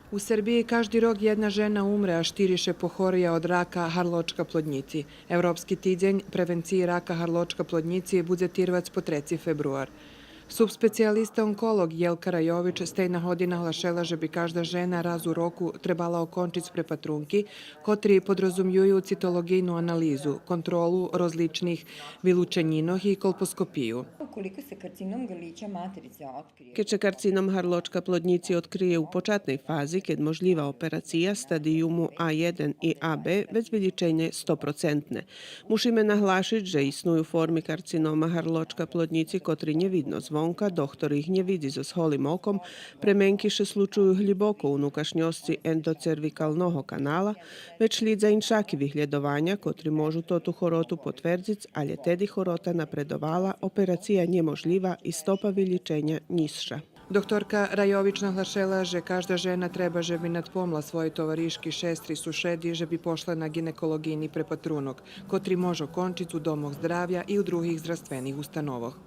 U Srbiji každý rok jedna žena umre, a štyriše pochorija od raka harločka plodnici. Evropski tydzień prevenciji raka harločka plodnici bude tirvac po 3. februar. Subspecijalista onkolog Jelka Rajović z tej nahody nahlašela, že bi každá žena raz u roku trebala okončiť s prepatrunki, kotri podrazumjuju citologijnu analizu, kontrolu rozličnih vylučenjinoh i kolposkopiju. Ukoliko se karcinom grlića materice otkrije, Keď sa karcinom harločka plodnici odkryje u počatnej fazi, keď možljiva operacija stadijumu A1 i AB bez vyličenje 100%. Musíme nahlašiť, že isnuju formy karcinoma harločka plodnici, kotri nevidno zvonka, doktor ih ne vidi so holim okom, premenkiše slučuju hliboko u nukašnjosci endocervikalnog kanala, već lidza inšakivih ljedovanja, kotri možu totu horotu potvrdzic, ali je tedi horota napredovala, operacija njemožljiva i stopa vyličenja nižša. Doktorka Rajović nahlašela, že každá žena treba, že bi nadpomla svoj tovariški šestri sušedi, že bi pošla na ginekologijni prepatrunok, kotri može končiť u domoch zdravja i u drugih zdravstvenih ustanovoh.